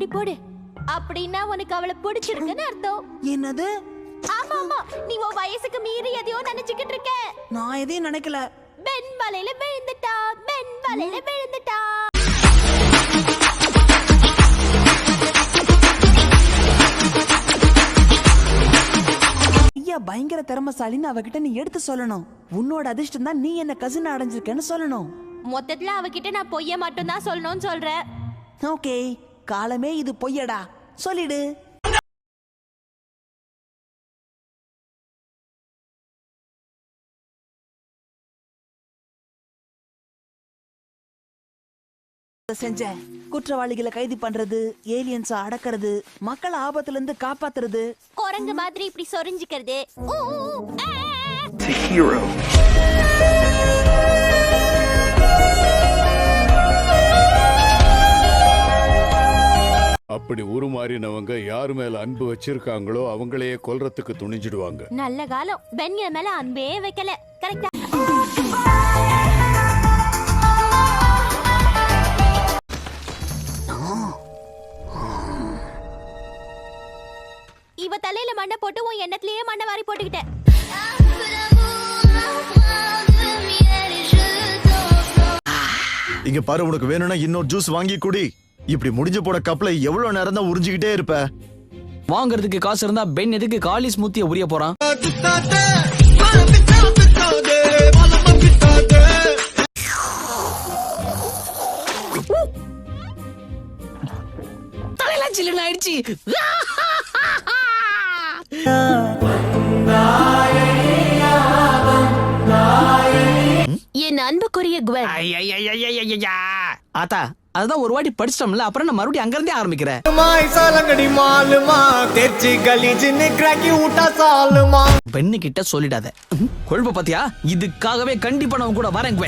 இப்படி போடு. அப்படின்னா உனக்கு அவளை பிடிச்சிருக்குன்னு அர்த்தம். என்னது? ஆமா ஆமா, நீ உன் வயசுக்கு மீறி எதையோ நினைச்சுக்கிட்டு இருக்க. நான் எதையும் நினைக்கல. பெண் வலையில விழுந்துட்டா, பெண் வலையில விழுந்துட்டா. ஐயா பயங்கர திறமசாலின்னு அவகிட்ட நீ எடுத்து சொல்லணும். உன்னோட அதிர்ஷ்டம் தான் நீ என்ன கசின் அடைஞ்சிருக்கேன்னு சொல்லணும். மொத்தத்துல அவகிட்ட நான் பொய்ய மட்டும் தான் சொல்லணும்னு சொல்றேன். ஓகே, காலமே இது பொய்யடா, சொல்லிடு. செஞ்ச குற்றவாளிகளை கைது பண்றது, ஏலியன்ஸ் அடக்கிறது, மக்களை ஆபத்துல இருந்து காப்பாத்துறது, குரங்கு மாதிரி இப்படி சொரிஞ்சுக்கிறது. அப்படி உருமாறினவங்க யாரு மேல அன்பு வச்சிருக்காங்களோ அவங்களையே கொல்றதுக்கு துணிஞ்சிடுவாங்க. நல்ல காலம், பெண்கள் மேல அன்பே வைக்கல. கரெக்டா? இவ தலையில மண்ணை போட்டு உன் எண்ணத்திலேயே மண்ணை வாரி போட்டுக்கிட்ட. இங்க பாரு, உனக்கு வேணும்னா இன்னொரு ஜூஸ் வாங்கி குடி. இப்படி முடிஞ்சு போட கப்ல எவ்வளவு நேரம் தான் உறிஞ்சிக்கிட்டே இருப்ப? வாங்குறதுக்கு காசு இருந்தா பெண் எதுக்கு காலி ஸ்மூத்திய உரிய போறான்? தலையெல்லாம் சில்லுன்னு ஆயிடுச்சு. என் அன்புக்குரிய குவன். ஆத்தா, அதுதான் ஒரு வாட்டி படிச்சிட்டோம்ல, அப்புறம் நான் மறுபடியும் அங்க இருந்தே ஆரம்பிக்கிறேன். பெண்ணு கிட்ட சொல்லிடாத. கொழுப்ப பாத்தியா? இதுக்காகவே கண்டிப்பா நான் கூட வரேன்.